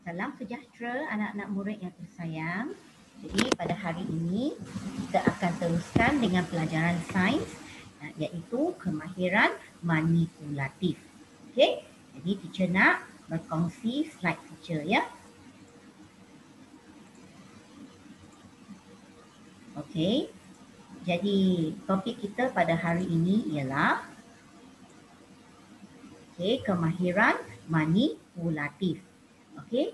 Salam sejahtera anak-anak murid yang tersayang. Jadi pada hari ini kita akan teruskan dengan pelajaran sains iaitu kemahiran manipulatif. Okey, jadi teacher nak berkongsi slide teacher ya. Okey, jadi topik kita pada hari ini ialah kemahiran manipulatif. Okey,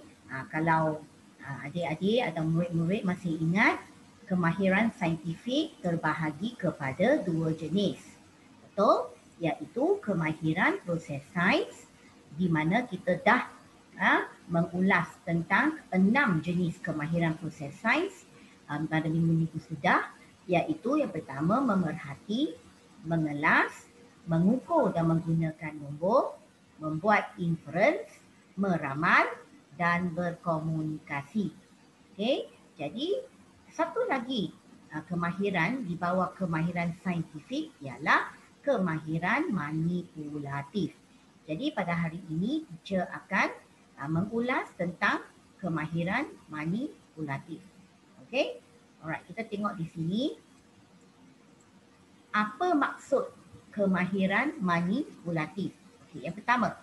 kalau adik-adik atau murid-murid masih ingat, kemahiran saintifik terbahagi kepada dua jenis. Betul? Iaitu kemahiran proses sains di mana kita dah mengulas tentang 6 jenis kemahiran proses sains pada minggu-minggu sudah, iaitu yang pertama memerhati, mengelas, mengukur dan menggunakan nombor, membuat inference, meramal dan berkomunikasi. Okey, jadi satu lagi kemahiran di bawah kemahiran saintifik ialah kemahiran manipulatif. Jadi pada hari ini teacher akan mengulas tentang kemahiran manipulatif. Okey, alright, kita tengok di sini. Apa maksud kemahiran manipulatif? Okey, yang pertama,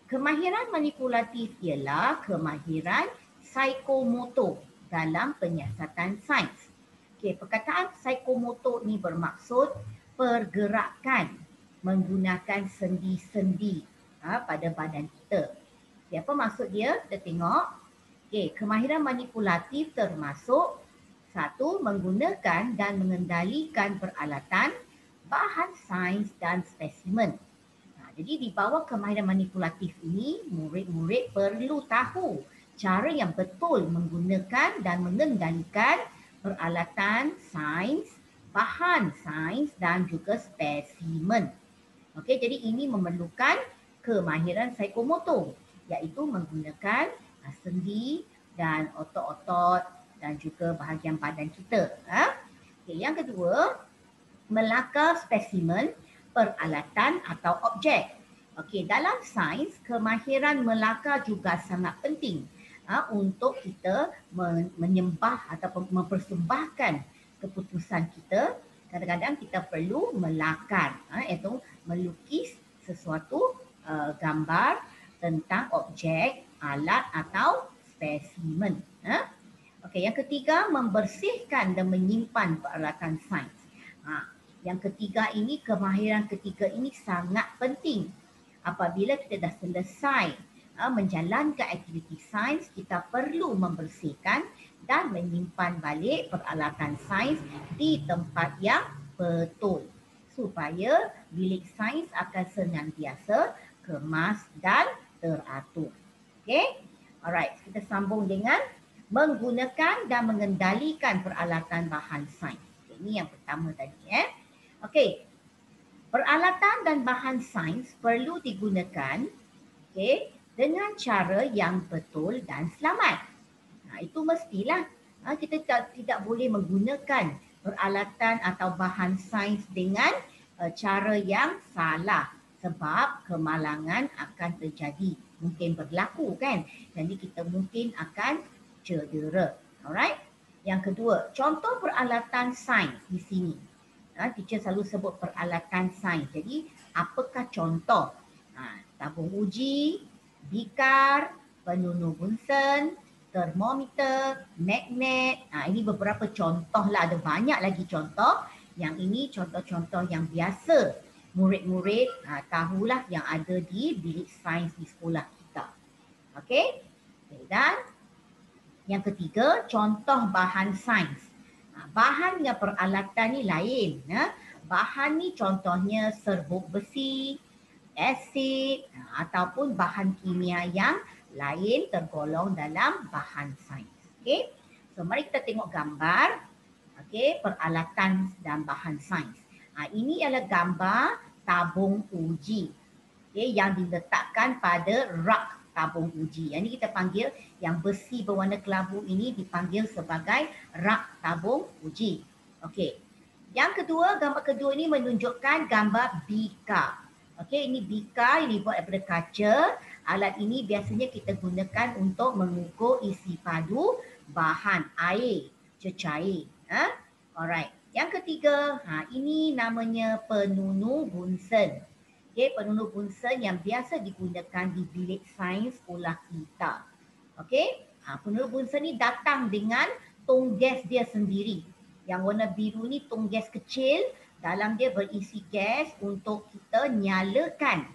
kemahiran manipulatif ialah kemahiran psikomotor dalam penyiasatan sains. Okey, perkataan psikomotor ni bermaksud pergerakan menggunakan sendi-sendi pada badan kita. Okey, apa maksud dia? Kita tengok. Okey, kemahiran manipulatif termasuk satu, menggunakan dan mengendalikan peralatan, bahan sains dan spesimen. Jadi di bawah kemahiran manipulatif ini, murid-murid perlu tahu cara yang betul menggunakan dan mengendalikan peralatan sains, bahan sains dan juga spesimen. Okey, jadi ini memerlukan kemahiran psikomotor, iaitu menggunakan sendi dan otot-otot dan juga bahagian badan kita. Okey, yang kedua, melakar spesimen, peralatan atau objek. Okey, dalam sains, kemahiran melakar juga sangat penting untuk kita menyembah ataupun mempersembahkan keputusan kita. Kadang-kadang kita perlu melakar, iaitu melukis sesuatu gambar tentang objek, alat atau spesimen. Okey, yang ketiga, membersihkan dan menyimpan peralatan sains. Yang ketiga ini, kemahiran ketiga ini sangat penting. Apabila kita dah selesai menjalankan aktiviti sains, kita perlu membersihkan dan menyimpan balik peralatan sains di tempat yang betul supaya bilik sains akan senantiasa kemas dan teratur. Okey? Alright, kita sambung dengan menggunakan dan mengendalikan peralatan bahan sains. Ini yang pertama tadi. Okey, peralatan dan bahan sains perlu digunakan dengan cara yang betul dan selamat. Itu mestilah. Kita tidak boleh menggunakan peralatan atau bahan sains dengan cara yang salah sebab kemalangan akan terjadi. Mungkin berlaku kan. Jadi kita mungkin akan cedera. Alright. Yang kedua, contoh peralatan sains di sini. Teacher selalu sebut peralatan sains. Jadi, apakah contoh? Tabung uji, bikar, penunu Bunsen, termometer, magnet. Ini beberapa contoh lah. Ada banyak lagi contoh. Yang ini contoh-contoh yang biasa murid-murid tahulah yang ada di bilik sains di sekolah kita. Okey? Dan yang ketiga, contoh bahan sains. Bahan dengan peralatan ni lain. Bahan ni contohnya serbuk besi, asid ataupun bahan kimia yang lain tergolong dalam bahan sains. Okey. So mari kita tengok gambar. Okey, peralatan dan bahan sains. Ini adalah gambar tabung uji. Okey, yang diletakkan pada rak tabung uji. Yang ini kita panggil yang besi berwarna kelabu ini dipanggil sebagai rak tabung uji. Okey. Yang kedua, gambar kedua ini menunjukkan gambar bikar. Okey, ini bikar yang dibuat daripada kaca. Alat ini biasanya kita gunakan untuk mengukur isi padu bahan air, cecair. Alright. Yang ketiga, ini namanya penunu bunsen. Okay, penunu bunsen yang biasa digunakan di bilik sains sekolah kita. Okay, penunu bunsen ni datang dengan tong gas dia sendiri. Yang warna biru ni tong gas kecil, dalam dia berisi gas untuk kita nyalakan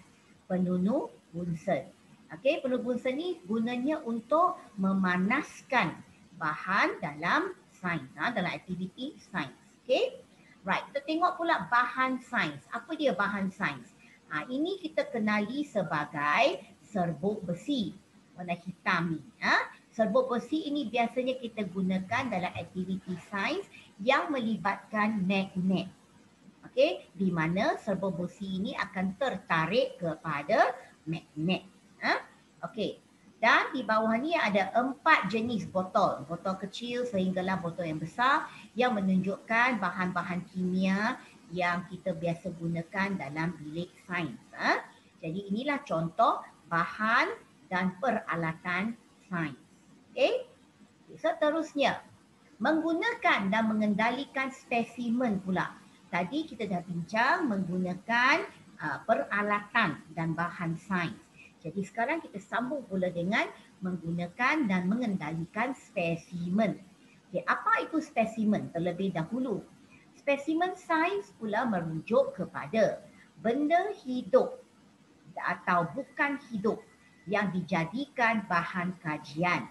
penunu bunsen. Okay, penunu bunsen ni gunanya untuk memanaskan bahan dalam sains, dalam aktiviti sains. Okay, right. Kita tengok pula bahan sains. Apa dia bahan sains? Ini kita kenali sebagai serbuk besi warna hitam ni. Serbuk besi ini biasanya kita gunakan dalam aktiviti sains yang melibatkan magnet. Okey, di mana serbuk besi ini akan tertarik kepada magnet. Okey. Dan di bawah ni ada 4 jenis botol. Botol kecil sehinggalah botol yang besar yang menunjukkan bahan-bahan kimia yang kita biasa gunakan dalam bilik sains. Jadi inilah contoh bahan dan peralatan sains. Okay. Seterusnya, menggunakan dan mengendalikan spesimen pula. Tadi kita dah bincang menggunakan peralatan dan bahan sains. Jadi sekarang kita sambung pula dengan menggunakan dan mengendalikan spesimen. Okay, apa itu spesimen terlebih dahulu? Spesimen sains pula merujuk kepada benda hidup atau bukan hidup yang dijadikan bahan kajian.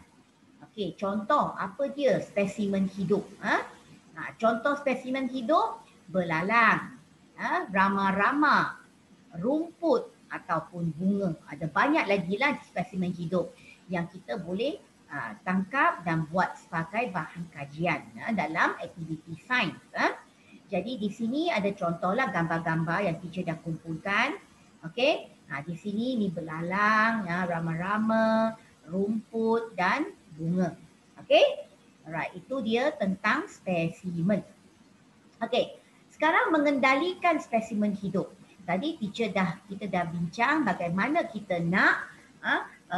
Okey, contoh apa dia spesimen hidup? Contoh spesimen hidup, belalang, rama-rama, rumput ataupun bunga. Ada banyak lagi lah spesimen hidup yang kita boleh tangkap dan buat sebagai bahan kajian dalam aktiviti sains. Jadi di sini ada contohlah gambar-gambar yang teacher dah kumpulkan. Okey. Di sini ni belalang, rama-rama, rumput dan bunga. Okey. Alright, itu dia tentang spesimen. Okey. Sekarang mengendalikan spesimen hidup. Tadi kita dah bincang bagaimana kita nak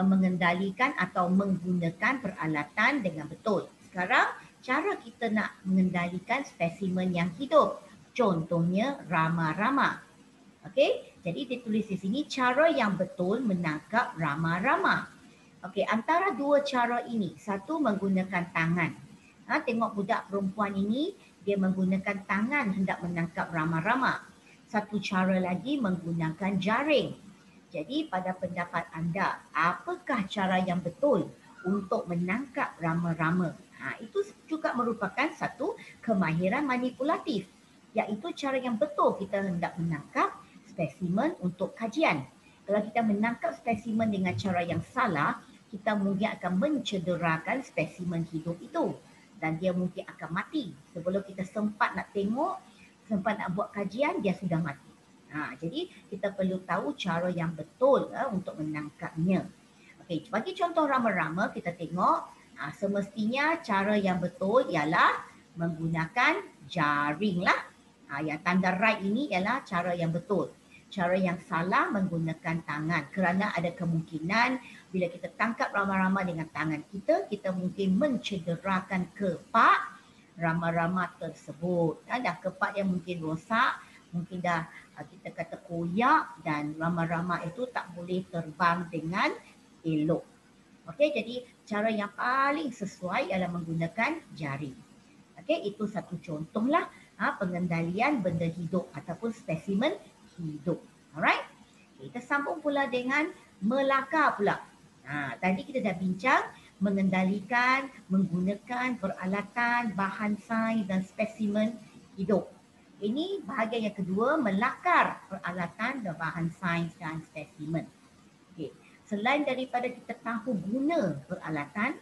mengendalikan atau menggunakan peralatan dengan betul. Sekarang cara kita nak mengendalikan spesimen yang hidup. Contohnya rama-rama. Okey, jadi ditulis di sini cara yang betul menangkap rama-rama. Okey, antara dua cara ini, satu menggunakan tangan. Tengok budak perempuan ini, dia menggunakan tangan hendak menangkap rama-rama. Satu cara lagi menggunakan jaring. Jadi pada pendapat anda, apakah cara yang betul untuk menangkap rama-rama? Itu juga merupakan satu kemahiran manipulatif, iaitu cara yang betul kita hendak menangkap spesimen untuk kajian. Kalau kita menangkap spesimen dengan cara yang salah, kita mungkin akan mencederakan spesimen hidup itu dan dia mungkin akan mati. Sebelum kita sempat nak tengok, sempat nak buat kajian, dia sudah mati. Jadi kita perlu tahu cara yang betul untuk menangkapnya. Okey, bagi contoh rama-rama kita tengok, semestinya cara yang betul ialah menggunakan jaring lah. Yang tanda right ini ialah cara yang betul. Cara yang salah menggunakan tangan kerana ada kemungkinan bila kita tangkap rama-rama dengan tangan kita, kita mungkin mencederakan kepak rama-rama tersebut. Dah kepak yang mungkin rosak, mungkin dah kita kata koyak dan rama-rama itu tak boleh terbang dengan elok. Okey, jadi cara yang paling sesuai ialah menggunakan jaring. Okey, itu satu contohlah pengendalian benda hidup ataupun spesimen hidup. Alright? Okay, kita sambung pula dengan melakar pula. Tadi kita dah bincang mengendalikan, menggunakan peralatan, bahan sains dan spesimen hidup. Ini bahagian yang kedua, melakar peralatan dan bahan sains dan spesimen. Okay. Selain daripada kita tahu guna peralatan,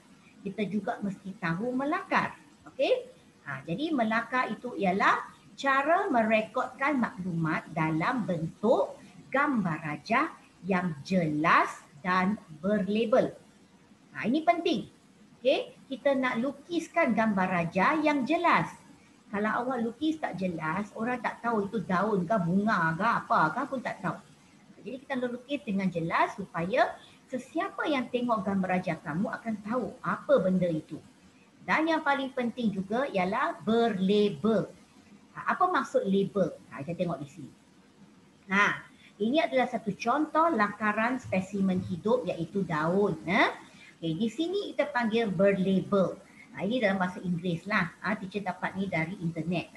kita juga mesti tahu melakar. Okay? Jadi melakar itu ialah cara merekodkan maklumat dalam bentuk gambar rajah yang jelas dan berlabel. Ini penting. Okay? Kita nak lukiskan gambar rajah yang jelas. Kalau awak lukis tak jelas, orang tak tahu itu daun ke bunga ke apa ke pun tak tahu. Jadi kita lukis dengan jelas supaya sesiapa yang tengok gambar rajah kamu akan tahu apa benda itu. Dan yang paling penting juga ialah berlabel. Apa maksud label? Kita tengok di sini. Ini adalah satu contoh lakaran spesimen hidup iaitu daun. Okay, di sini kita panggil berlabel. Ini dalam bahasa Inggeris lah. Teacher dapat ni dari internet.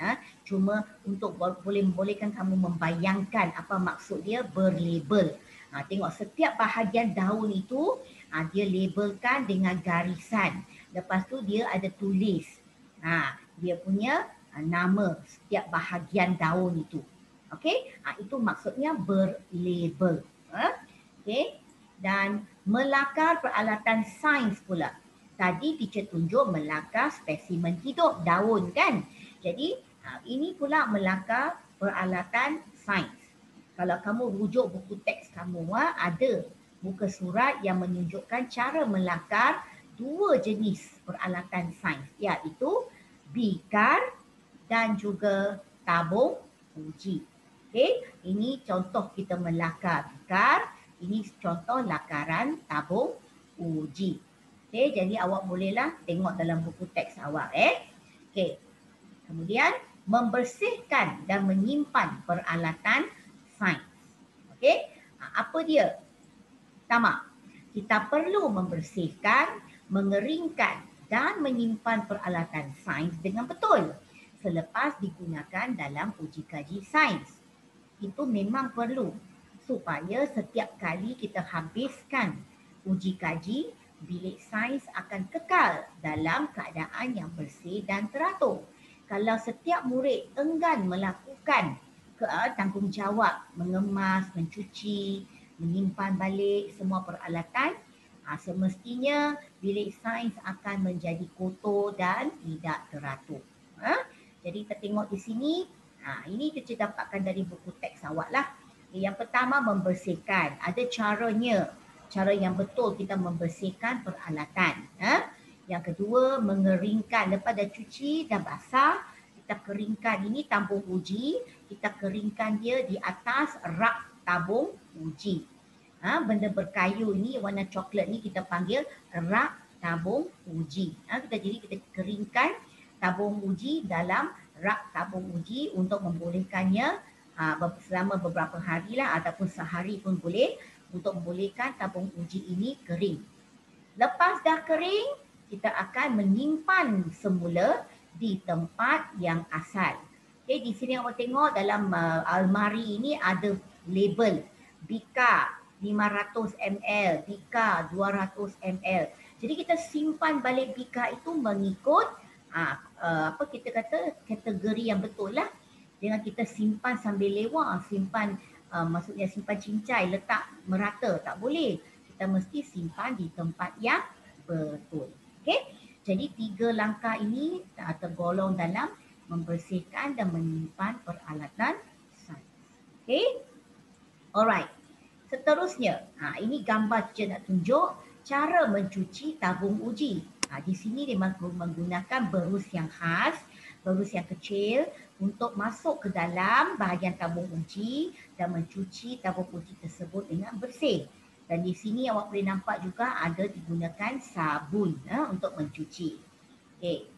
Cuma untuk bolehkan kamu membayangkan apa maksud dia berlabel. Tengok setiap bahagian daun itu dia labelkan dengan garisan. Lepas tu dia ada tulis. Dia punya nama setiap bahagian daun itu. Okey, itu maksudnya berlabel. Okey, dan melakar peralatan sains pula. Tadi teacher tunjuk melakar spesimen hidup daun kan. Jadi ini pula melakar peralatan sains. Kalau kamu rujuk buku teks kamu ada muka surat yang menunjukkan cara melakar dua jenis peralatan sains iaitu bikar dan juga tabung uji. Okey, ini contoh kita melakar bikar, ini contoh lakaran tabung uji. Okey, jadi awak bolehlah tengok dalam buku teks awak Okey. Kemudian membersihkan dan menyimpan peralatan sains. Okey, apa dia? Pertama, kita perlu membersihkan, mengeringkan dan menyimpan peralatan sains dengan betul selepas digunakan dalam uji kaji sains. Itu memang perlu supaya setiap kali kita habiskan uji kaji, bilik sains akan kekal dalam keadaan yang bersih dan teratur. Kalau setiap murid enggan melakukan tanggungjawab mengemas, mencuci, menyimpan balik semua peralatan, semestinya bilik sains akan menjadi kotor dan tidak teratur. Jadi kita tengok di sini, ini kita dapatkan dari buku teks awak lah. Yang pertama membersihkan. Ada caranya. Cara yang betul kita membersihkan peralatan. Yang kedua mengeringkan. Lepas dah cuci, dah basah, kita keringkan. Ini tabung uji. Kita keringkan dia di atas rak tabung uji. Benda berkayu ni warna coklat ni kita panggil rak tabung uji. Jadi kita keringkan tabung uji dalam rak tabung uji untuk membolehkannya selama beberapa hari lah ataupun sehari pun boleh untuk membolehkan tabung uji ini kering. Lepas dah kering, kita akan menyimpan semula di tempat yang asal. Okay, di sini awak tengok dalam almari ini ada label bika 500 ml, bika 200 ml. Jadi kita simpan balik bika itu mengikut apa kita kata kategori yang betul lah. Dengan kita simpan sambil lewat, simpan maksudnya simpan cincai, letak merata, tak boleh. Kita mesti simpan di tempat yang betul. Okey. Jadi 3 langkah ini tergolong dalam membersihkan dan menyimpan peralatan sains. Okey. Alright. Seterusnya, ini gambar je nak tunjuk cara mencuci tabung uji. Di sini dia menggunakan berus yang khas, berus yang kecil untuk masuk ke dalam bahagian tabung uji dan mencuci tabung uji tersebut dengan bersih. Dan di sini awak boleh nampak juga ada digunakan sabun untuk mencuci. Okay.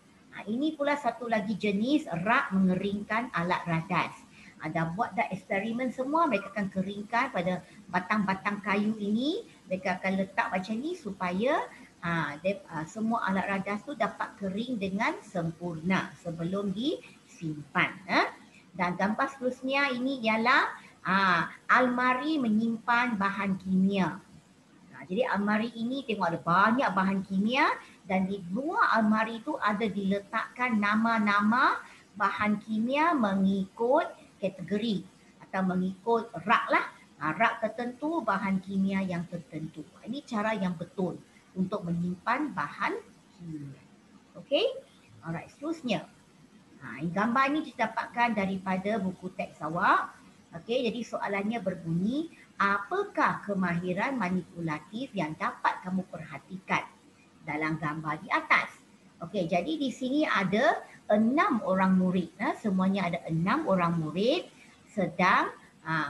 Ini pula satu lagi jenis rak mengeringkan alat radas. Dah buat dah eksperimen semua, mereka akan keringkan pada batang-batang kayu ini. Mereka akan letak macam ni supaya semua alat radas tu dapat kering dengan sempurna sebelum disimpan. Dan gambar seterusnya ini ialah almari menyimpan bahan kimia. Jadi almari ini tengok ada banyak bahan kimia dan di luar almari itu ada diletakkan nama-nama bahan kimia mengikut kategori atau mengikut rak lah. Rak tertentu, bahan kimia yang tertentu. Ini cara yang betul untuk menyimpan bahan kimia. Okey? Alright, seterusnya. Gambar ini didapatkan daripada buku teks awak. Okey, jadi soalannya berbunyi, apakah kemahiran manipulatif yang dapat kamu perhatikan dalam gambar di atas? Okey, jadi di sini ada 6 orang murid. Semuanya ada 6 orang murid sedang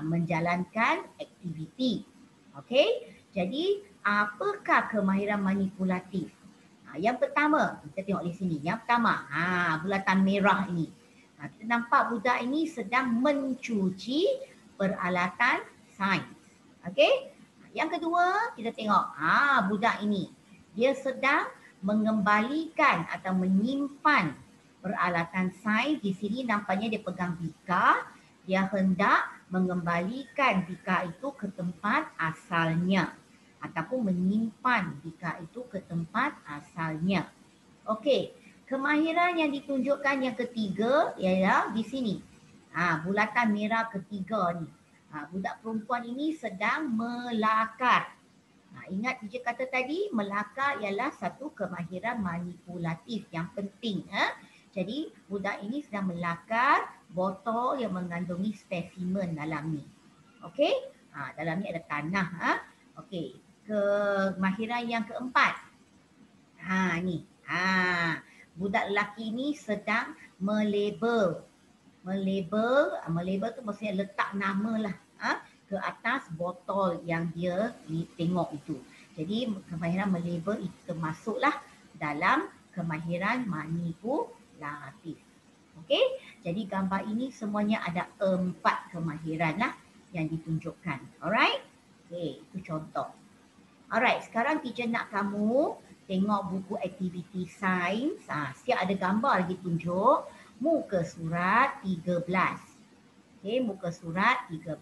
menjalankan aktiviti. Okey, jadi apakah kemahiran manipulatif? Yang pertama, kita tengok di sini. Yang pertama, bulatan merah ini. Kita nampak budak ini sedang mencuci peralatan sains. Okey? Yang kedua, kita tengok budak ini. Dia sedang mengembalikan atau menyimpan peralatan sains. Di sini nampaknya dia pegang bika. Dia hendak mengembalikan bika itu ke tempat asalnya. Ataupun menyimpan bika itu ke tempat asalnya. Okey, kemahiran yang ditunjukkan yang ketiga ialah di sini. Bulatan merah ketiga ni. Budak perempuan ini sedang melakar. Ingat teacher kata tadi, melakar ialah satu kemahiran manipulatif yang penting. Jadi budak ini sedang melakar botol yang mengandungi spesimen dalam ni. Okey, dalam ni ada tanah. Okey. Kemahiran yang keempat. Ni. Budak lelaki ni sedang melabel. Melabel tu maksudnya letak nama lah ke atas botol yang dia tengok itu. Jadi kemahiran melabel itu termasuklah dalam kemahiran manipulatif. Okey, jadi gambar ini semuanya ada 4 kemahiran lah yang ditunjukkan. Alright? Okey, itu contoh. Alright, sekarang teacher nak kamu tengok buku aktiviti sains. Siap ada gambar lagi tunjuk. Muka surat 13. Okey, muka surat 13.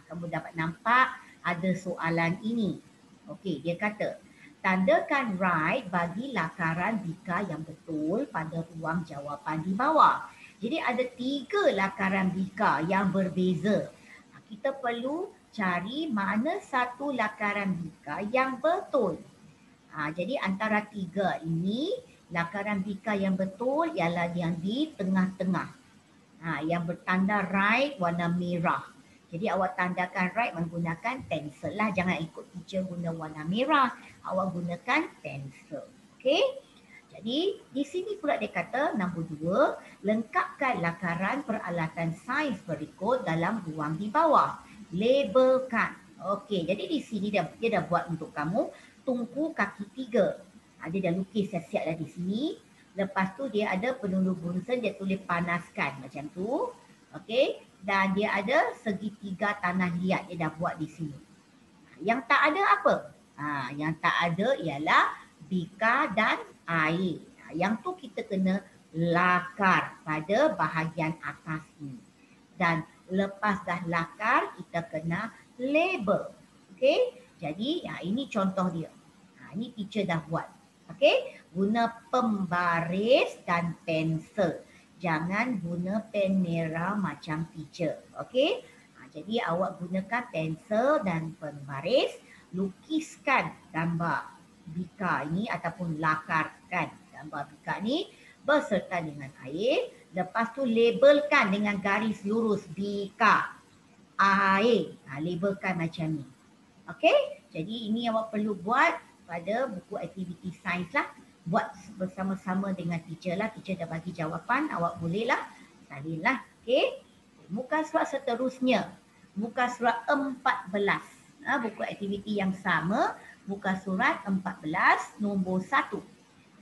Kamu dapat nampak ada soalan ini. Okey, dia kata, tandakan right bagi lakaran bika yang betul pada ruang jawapan di bawah. Jadi ada 3 lakaran bika yang berbeza. Kita perlu cari mana satu lakaran bika yang betul. Jadi antara 3 ini, lakaran bika yang betul ialah yang di tengah-tengah. Yang bertanda right warna merah. Jadi awak tandakan right menggunakan pensel lah. Jangan ikut teacher guna warna merah. Awak gunakan pensel. Okey? Jadi di sini pula dia kata nombor 2, lengkapkan lakaran peralatan sains berikut dalam ruang di bawah. Labelkan. Okey, jadi di sini dia dah buat untuk kamu tungku kaki 3. Dia dah lukis siap-siap dah di sini. Lepas tu dia ada penunjuk bunsen, dia tulis panaskan macam tu. Okey, dan dia ada segitiga tanah liat dia dah buat di sini. Yang tak ada apa? Yang tak ada ialah bika dan air. Yang tu kita kena lakar pada bahagian atas ni. Dan lepas dah lakar, kita kena label. Okey? Jadi, ini contoh dia. Ini teacher dah buat. Okey? Guna pembaris dan pensel. Jangan guna pen merah macam teacher. Okey? Jadi, awak gunakan pensel dan pembaris. Lukiskan gambar bika ini ataupun lakarkan gambar bika ni beserta dengan air. Lepas tu labelkan dengan garis lurus bika, air. Labelkan macam ni. Okey? Jadi ini awak perlu buat pada buku aktiviti sains lah. Buat bersama-sama dengan teacher lah. Teacher dah bagi jawapan. Awak bolehlah salin lah. Okey? Muka surat seterusnya. Muka surat 14. Buku aktiviti yang sama. Muka surat 14 nombor 1.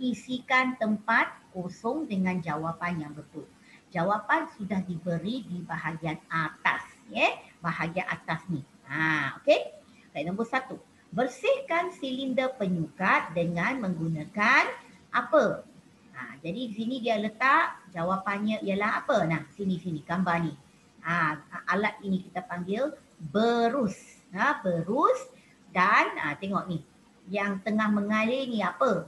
Isikan tempat kosong dengan jawapan yang betul. Jawapan sudah diberi di bahagian atas. Bahagian atas ni. Okey. Baik, nombor 1. Bersihkan silinder penyukat dengan menggunakan apa? Jadi di sini dia letak jawapannya ialah apa? Sini gambar ni. Alat ini kita panggil berus. Berus dan tengok ni. Yang tengah mengalir ni apa?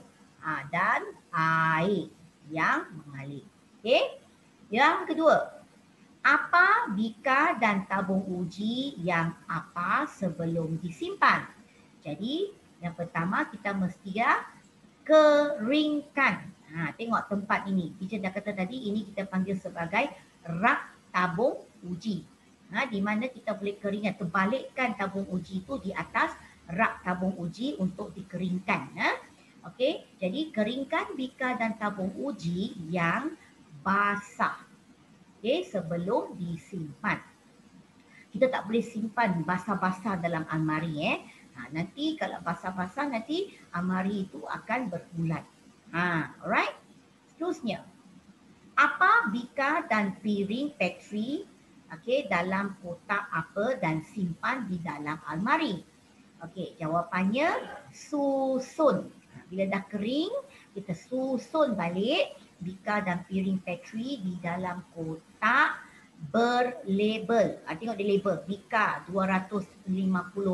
Dan air yang mengalir. Okey. Yang kedua, apa bika dan tabung uji yang apa sebelum disimpan? Jadi, yang pertama kita mesti keringkan. Tengok tempat ini. Teacher dah kata tadi, ini kita panggil sebagai rak tabung uji. Di mana kita boleh keringkan, terbalikkan tabung uji itu di atas rak tabung uji untuk dikeringkan. Okey, jadi keringkan bika dan tabung uji yang basah. Okey, sebelum disimpan. Kita tak boleh simpan basah-basah dalam almari. Nanti kalau basah-basah nanti almari itu akan berulat. Alright. Seterusnya. Apa bika dan piring pantry dalam kotak apa dan simpan di dalam almari? Jawapannya susun. Bila dah kering, kita susun balik bika dan piring pantry di dalam kotak berlabel. Tengok dia label, bika 250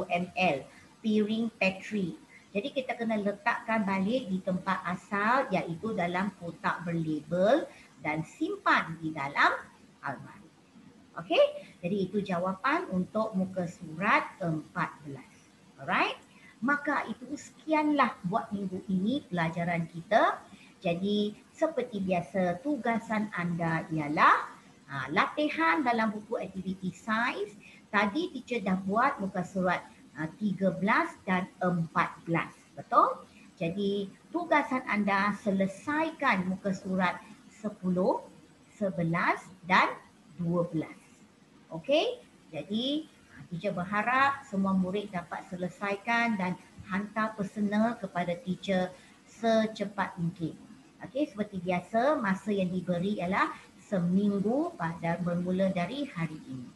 ml, piring pantry. Jadi kita kena letakkan balik di tempat asal iaitu dalam kotak berlabel dan simpan di dalam almari. Okey, jadi itu jawapan untuk muka surat 14. Alright, maka itu sekianlah buat minggu ini pelajaran kita. Jadi seperti biasa tugasan anda ialah latihan dalam buku aktiviti sains. Tadi teacher dah buat muka surat 13 dan 14. Betul? Jadi tugasan anda selesaikan muka surat 10, 11 dan 12. Okey? Jadi teacher berharap semua murid dapat selesaikan dan hantar personal kepada teacher secepat mungkin. Okey, seperti biasa masa yang diberi ialah seminggu pada bermula dari hari ini.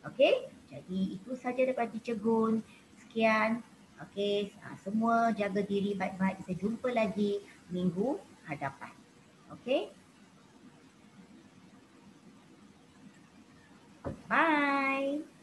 Okey, jadi itu saja daripada Teacher Gun. Sekian. Okey, semua jaga diri baik-baik. Kita jumpa lagi minggu hadapan. Okey. Bye.